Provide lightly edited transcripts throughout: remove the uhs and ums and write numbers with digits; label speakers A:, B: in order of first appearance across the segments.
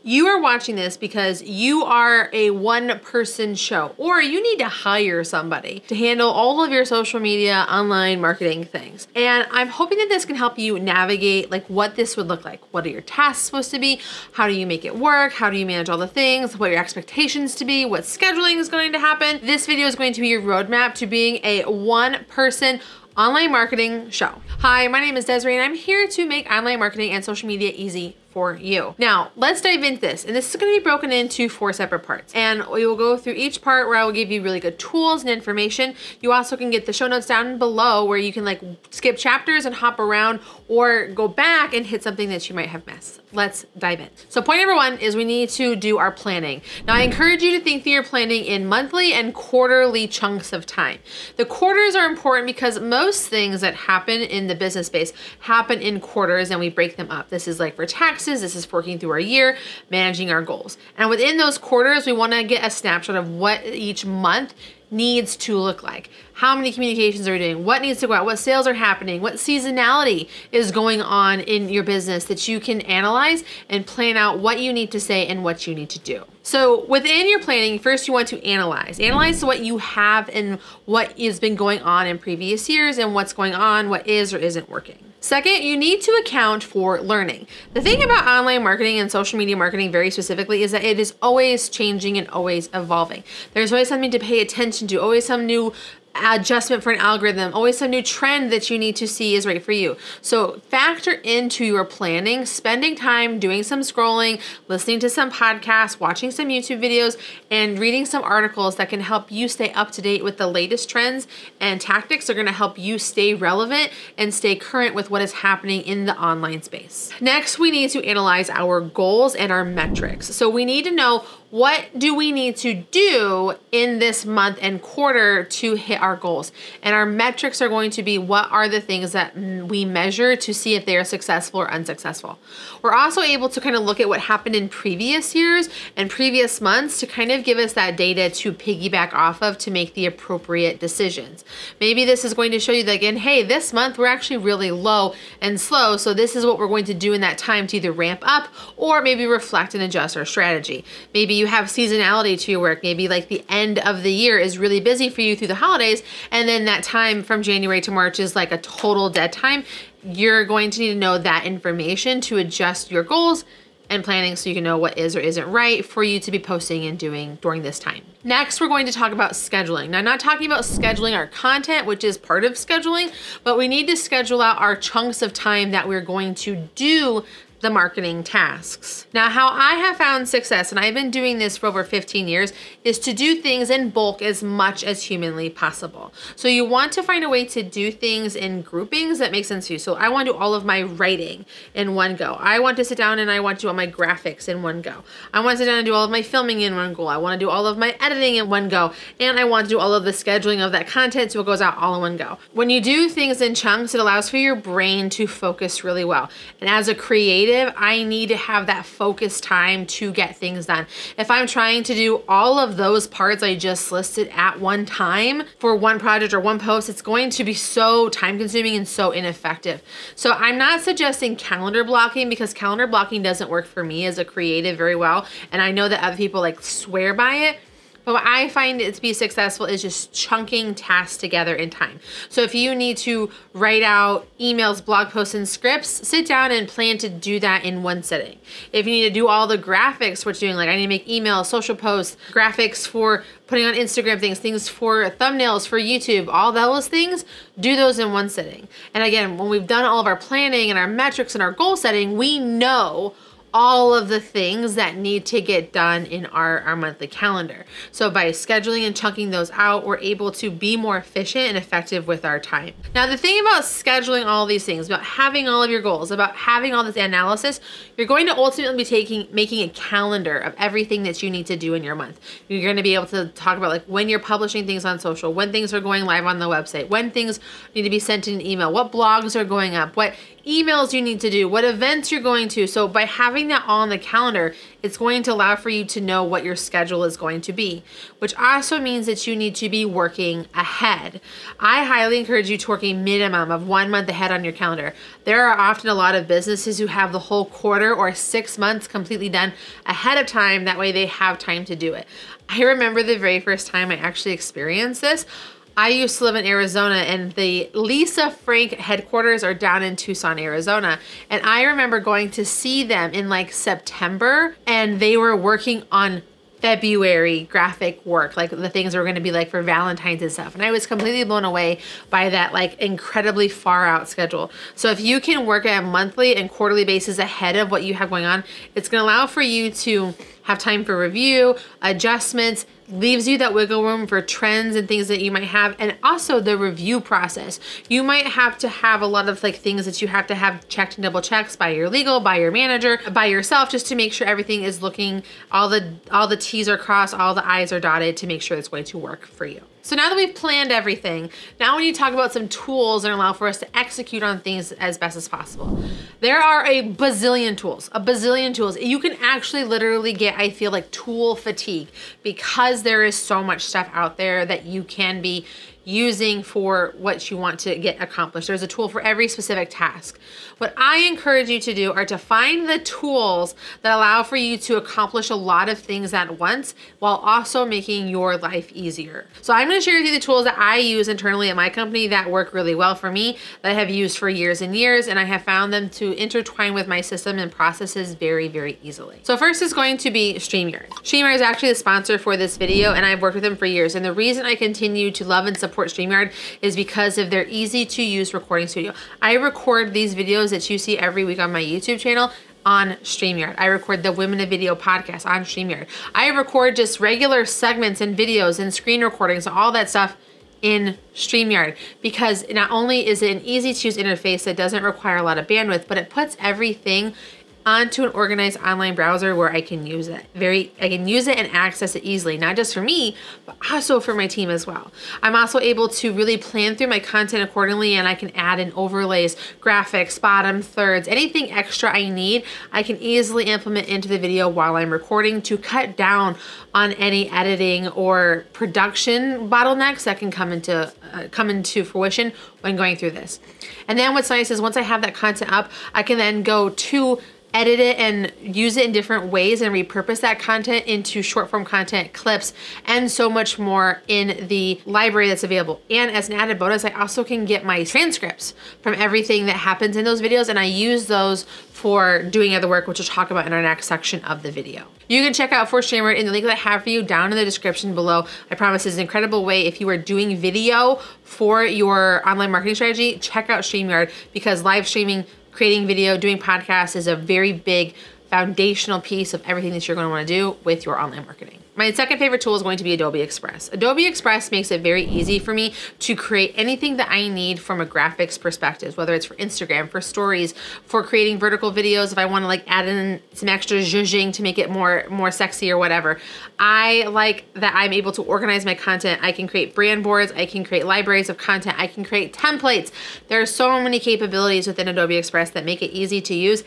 A: You are watching this because you are a one-person show, or you need to hire somebody to handle all of your social media, online marketing things. And I'm hoping that this can help you navigate like what this would look like. What are your tasks supposed to be? How do you make it work? How do you manage all the things? What are your expectations to be? What scheduling is going to happen? This video is going to be your roadmap to being a one-person online marketing show. Hi, my name is Desiree and I'm here to make online marketing and social media easy for you. Now, let's dive into this. And this is going to be broken into 4 separate parts. And we will go through each part where I will give you really good tools and information. You also can get the show notes down below where you can like skip chapters and hop around or go back and hit something that you might have missed. Let's dive in. So point number 1 is we need to do our planning. Now, I encourage you to think that you're planning in monthly and quarterly chunks of time. The quarters are important because most things that happen in the business space happen in quarters and we break them up. This is like for taxes, this is working through our year, managing our goals. And within those quarters, we want to get a snapshot of what each month needs to look like. How many communications are we doing? What needs to go out? What sales are happening? What seasonality is going on in your business that you can analyze and plan out what you need to say and what you need to do. So within your planning, first you want to analyze. Analyze what you have and what has been going on in previous years and what's going on, what is or isn't working. Second, you need to account for learning. The thing about online marketing and social media marketing very specifically is that it is always changing and always evolving. There's always something to pay attention to, always some new adjustment for an algorithm, always some new trend that you need to see is right for you. So factor into your planning, spending time doing some scrolling, listening to some podcasts, watching some YouTube videos, and reading some articles that can help you stay up to date with the latest trends and tactics are going to help you stay relevant and stay current with what is happening in the online space. Next, we need to analyze our goals and our metrics. So we need to know what do we need to do in this month and quarter to hit our goals? And our metrics are going to be what are the things that we measure to see if they are successful or unsuccessful. We're also able to kind of look at what happened in previous years and previous months to kind of give us that data to piggyback off of to make the appropriate decisions. Maybe this is going to show you that again, hey, this month we're actually really low and slow. So this is what we're going to do in that time to either ramp up or maybe reflect and adjust our strategy. Maybe you have seasonality to your work. Maybe like the end of the year is really busy for you through the holidays. And then that time from January to March is like a total dead time. You're going to need to know that information to adjust your goals and planning so you can know what is or isn't right for you to be posting and doing during this time. Next, we're going to talk about scheduling. Now, I'm not talking about scheduling our content, which is part of scheduling, but we need to schedule out our chunks of time that we're going to do the marketing tasks. Now, how I have found success, and I've been doing this for over 15 years, is to do things in bulk as much as humanly possible. So you want to find a way to do things in groupings that make sense to you. So I want to do all of my writing in one go. I want to sit down and I want to do all my graphics in one go. I want to sit down and do all of my filming in one go. I want to do all of my editing in one go. And I want to do all of the scheduling of that content so it goes out all in one go. When you do things in chunks, it allows for your brain to focus really well. And as a creative, I need to have that focus time to get things done. If I'm trying to do all of those parts I just listed at one time for one project or one post, it's going to be so time consuming and so ineffective. So I'm not suggesting calendar blocking because calendar blocking doesn't work for me as a creative very well. And I know that other people like swear by it. But what I find it to be successful is just chunking tasks together in time. So if you need to write out emails, blog posts, and scripts, sit down and plan to do that in one sitting. If you need to do all the graphics, what you're doing, like I need to make emails, social posts, graphics for putting on Instagram things for thumbnails, for YouTube, all those things, do those in one sitting. And again, when we've done all of our planning and our metrics and our goal setting, we know all of the things that need to get done in our monthly calendar. So by scheduling and chunking those out, we're able to be more efficient and effective with our time. Now, the thing about scheduling all these things, about having all of your goals, about having all this analysis, you're going to ultimately be making a calendar of everything that you need to do in your month. You're going to be able to talk about like when you're publishing things on social, when things are going live on the website, when things need to be sent in an email, what blogs are going up, what emails you need to do, what events you're going to. So by having that all on the calendar, it's going to allow for you to know what your schedule is going to be, which also means that you need to be working ahead. I highly encourage you to work a minimum of 1 month ahead on your calendar. There are often a lot of businesses who have the whole quarter or 6 months completely done ahead of time. That way they have time to do it. I remember the very first time I actually experienced this. I used to live in Arizona, and the Lisa Frank headquarters are down in Tucson, Arizona. And I remember going to see them in like September, and they were working on February graphic work, like the things that were going to be like for Valentine's and stuff. And I was completely blown away by that like incredibly far out schedule. So if you can work at a monthly and quarterly basis ahead of what you have going on, it's going to allow for you to have time for review, adjustments, leaves you that wiggle room for trends and things that you might have, and also the review process. You might have to have a lot of like things that you have to have checked and double checks by your legal, by your manager, by yourself, just to make sure everything is looking, all the T's are crossed, all the I's are dotted to make sure it's going to work for you. So now that we've planned everything, now we need to talk about some tools that allow for us to execute on things as best as possible. There are a bazillion tools. You can actually literally get, I feel like, tool fatigue because there is so much stuff out there that you can be using for what you want to get accomplished. There's a tool for every specific task. What I encourage you to do are to find the tools that allow for you to accomplish a lot of things at once while also making your life easier. So I'm going to share with you the tools that I use internally at my company that work really well for me, that I have used for years and years, and I have found them to intertwine with my system and processes very, very easily. So first is going to be StreamYard. StreamYard is actually the sponsor for this video, and I've worked with them for years. And the reason I continue to love and support StreamYard is because of their easy to use recording studio. I record these videos that you see every week on my YouTube channel on StreamYard. I record the Women of Video podcast on StreamYard. I record just regular segments and videos and screen recordings and all that stuff in StreamYard, because not only is it an easy to use interface that doesn't require a lot of bandwidth, but it puts everything onto an organized online browser where I can use it. I can use it and access it easily, not just for me, but also for my team as well. I'm also able to really plan through my content accordingly, and I can add in overlays, graphics, bottom thirds, anything extra I need, I can easily implement into the video while I'm recording to cut down on any editing or production bottlenecks that can come into fruition when going through this. And then what's nice is once I have that content up, I can then go to edit it and use it in different ways and repurpose that content into short form content, clips, and so much more in the library that's available. And as an added bonus, I also can get my transcripts from everything that happens in those videos, and I use those for doing other work, which we'll talk about in our next section of the video. You can check out for StreamYard in the link that I have for you down in the description below. I promise it's an incredible way if you are doing video for your online marketing strategy. Check out StreamYard, because live streaming, creating video, doing podcasts is a very big foundational piece of everything that you're going to want to do with your online marketing. My second favorite tool is going to be Adobe Express. Adobe Express makes it very easy for me to create anything that I need from a graphics perspective, whether it's for Instagram, for stories, for creating vertical videos, if I want to like add in some extra zhuzhing to make it more sexy or whatever. I like that I'm able to organize my content. I can create brand boards, I can create libraries of content, I can create templates. There are so many capabilities within Adobe Express that make it easy to use,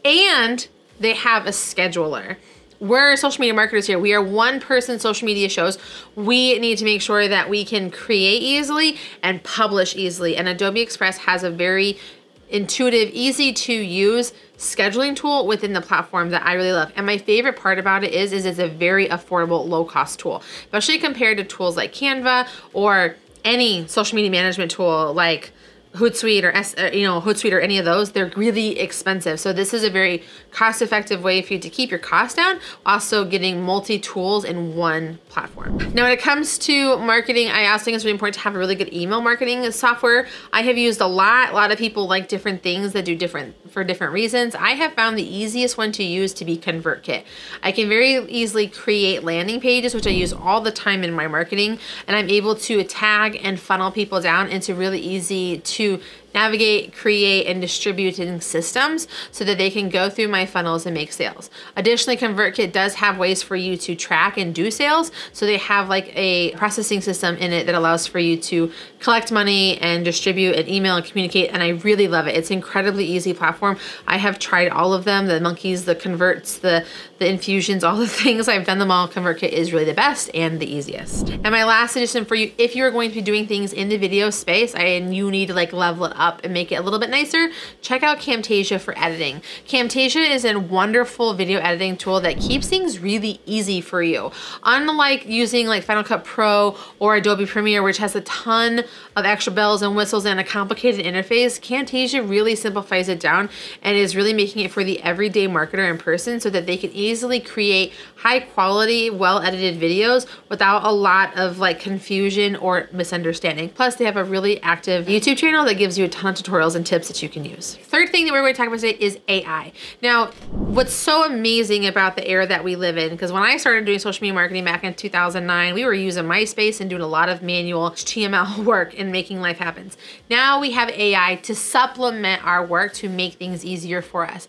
A: and they have a scheduler. We're social media marketers here. We are one-person social media shows. We need to make sure that we can create easily and publish easily. And Adobe Express has a very intuitive, easy to use scheduling tool within the platform that I really love. And my favorite part about it is it's a very affordable, low-cost tool, especially compared to tools like Canva or any social media management tool like Hootsuite or Hootsuite or any of those. They're really expensive. So this is a very cost-effective way for you to keep your costs down, also getting multi-tools in one platform. Now, when it comes to marketing, I also think it's really important to have a really good email marketing software. I have used a lot. A lot of people like different things that do for different reasons. I have found the easiest one to use to be ConvertKit. I can very easily create landing pages, which I use all the time in my marketing, and I'm able to tag and funnel people down into really easy to navigate, create, and distributing systems so that they can go through my funnels and make sales. Additionally, ConvertKit does have ways for you to track and do sales. So they have like a processing system in it that allows for you to collect money and distribute and email and communicate. And I really love it. It's an incredibly easy platform. I have tried all of them, the monkeys, the converts, the infusions, all the things. I've done them all. ConvertKit is really the best and the easiest. And my last suggestion for you, if you're going to be doing things in the video space and you need to like level it up and make it a little bit nicer, check out Camtasia for editing. Camtasia is a wonderful video editing tool that keeps things really easy for you. Unlike using like Final Cut Pro or Adobe Premiere, which has a ton of extra bells and whistles and a complicated interface, Camtasia really simplifies it down and is really making it for the everyday marketer in person so that they can easily create high quality, well edited videos without a lot of like confusion or misunderstanding. Plus they have a really active YouTube channel that gives you a ton of tutorials and tips that you can use. Third thing that we're going to talk about today is AI. Now, what's so amazing about the era that we live in, because when I started doing social media marketing back in 2009, we were using MySpace and doing a lot of manual HTML work and making life happen. Now we have AI to supplement our work to make things easier for us.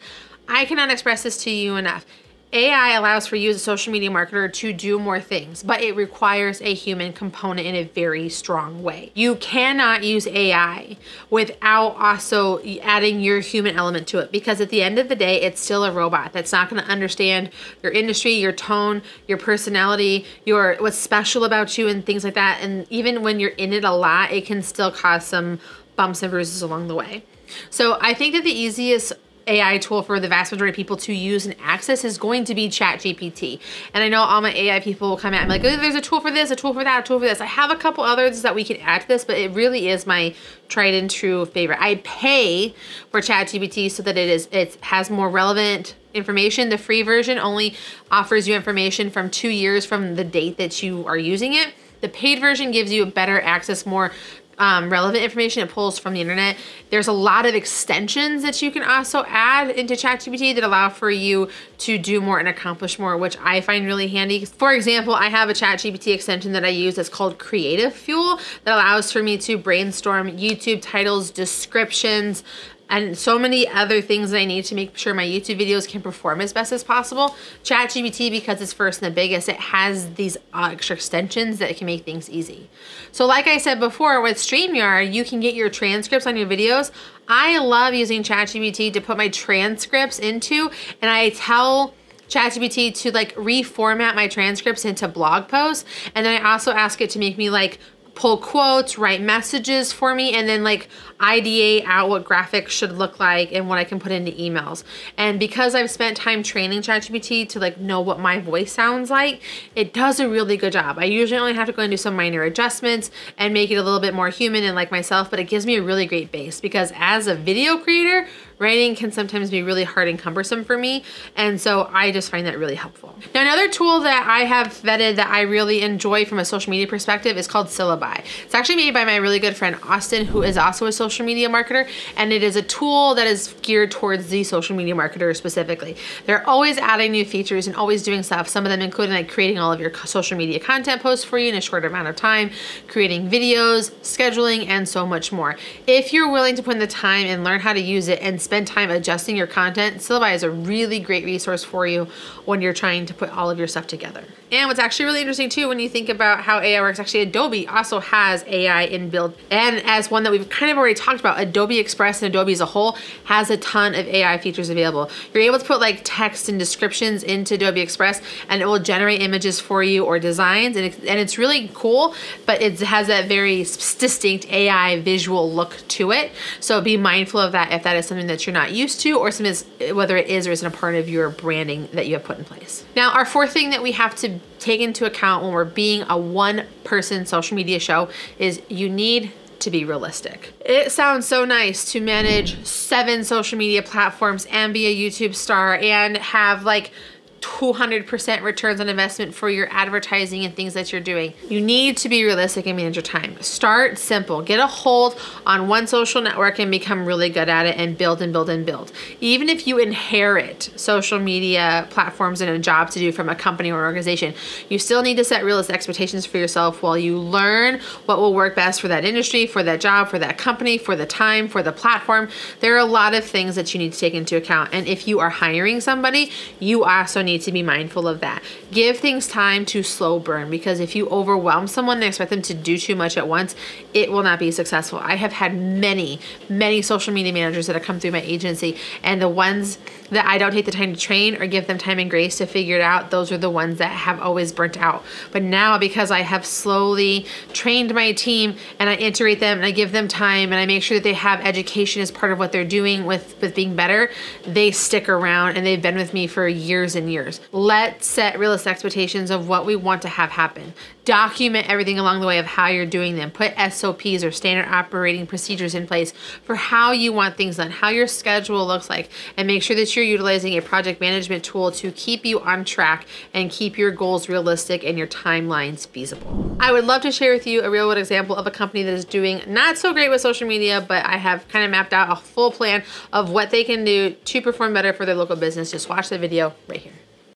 A: I cannot express this to you enough. AI allows for you as a social media marketer to do more things, but it requires a human component in a very strong way. You cannot use AI without also adding your human element to it, because at the end of the day, it's still a robot that's not going to understand your industry, your tone, your personality, what's special about you and things like that. And even when you're in it a lot, it can still cause some bumps and bruises along the way. So I think that the easiest AI tool for the vast majority of people to use and access is going to be ChatGPT. And I know all my AI people will come at me like, oh, there's a tool for this, a tool for that, a tool for this. I have a couple others that we can add to this, but it really is my tried and true favorite. I pay for ChatGPT so that it has more relevant information. The free version only offers you information from 2 years from the date that you are using it. The paid version gives you better access, more relevant information. It pulls from the internet. There's a lot of extensions that you can also add into ChatGPT that allow for you to do more and accomplish more, which I find really handy. For example, I have a ChatGPT extension that I use that's called Creative Fuel that allows for me to brainstorm YouTube titles, descriptions, and so many other things that I need to make sure my YouTube videos can perform as best as possible. ChatGPT, because it's first and the biggest, it has these extra extensions that can make things easy. So like I said before, with StreamYard, you can get your transcripts on your videos. I love using ChatGPT to put my transcripts into, and I tell ChatGPT to like reformat my transcripts into blog posts. And then I also ask it to make me like pull quotes, write messages for me, and then like ideate out what graphics should look like and what I can put into emails. And because I've spent time training ChatGPT to like know what my voice sounds like, it does a really good job. I usually only have to go and do some minor adjustments and make it a little bit more human and like myself, but it gives me a really great base, because as a video creator, writing can sometimes be really hard and cumbersome for me. And so I just find that really helpful. Now, another tool that I have vetted that I really enjoy from a social media perspective is called Syllabi. It's actually made by my really good friend, Austin, who is also a social media marketer. And it is a tool that is geared towards the social media marketer specifically. They're always adding new features and always doing stuff. Some of them including like creating all of your social media content posts for you in a short amount of time, creating videos, scheduling, and so much more. If you're willing to put in the time and learn how to use it and spend time adjusting your content, Syllabi is a really great resource for you when you're trying to put all of your stuff together. And what's actually really interesting too, when you think about how AI works, actually Adobe also has AI inbuilt. And as one that we've kind of already talked about, Adobe Express and Adobe as a whole has a ton of AI features available. You're able to put like text and descriptions into Adobe Express and it will generate images for you or designs. And it's really cool, but it has that very distinct AI visual look to it. So be mindful of that if that is something that you're not used to, or whether it is or isn't a part of your branding that you have put in place. Now, our fourth thing that we have to take into account when we're being a one-person social media show is you need to be realistic. It sounds so nice to manage 7 social media platforms and be a YouTube star and have like 200% returns on investment for your advertising and things that you're doing. You need to be realistic and manage your time. Start simple. Get a hold on one social network and become really good at it, and build and build and build. Even if you inherit social media platforms and a job to do from a company or organization, you still need to set realistic expectations for yourself while you learn what will work best for that industry, for that job, for that company, for the time, for the platform. There are a lot of things that you need to take into account. And if you are hiring somebody, you also need to be mindful of that. Give things time to slow burn, because if you overwhelm someone and expect them to do too much at once, it will not be successful. I have had many social media managers that have come through my agency, and the ones that I don't take the time to train or give them time and grace to figure it out, those are the ones that have always burnt out. But now, because I have slowly trained my team and I iterate them and I give them time and I make sure that they have education as part of what they're doing with being better, they stick around and they've been with me for years and years. Let's set realistic expectations of what we want to have happen. Document everything along the way of how you're doing them. Put SOPs or standard operating procedures in place for how you want things done, how your schedule looks like, and make sure that you're utilizing a project management tool to keep you on track and keep your goals realistic and your timelines feasible. I would love to share with you a real world example of a company that is doing not so great with social media, but I have kind of mapped out a full plan of what they can do to perform better for their local business. Just watch the video right here.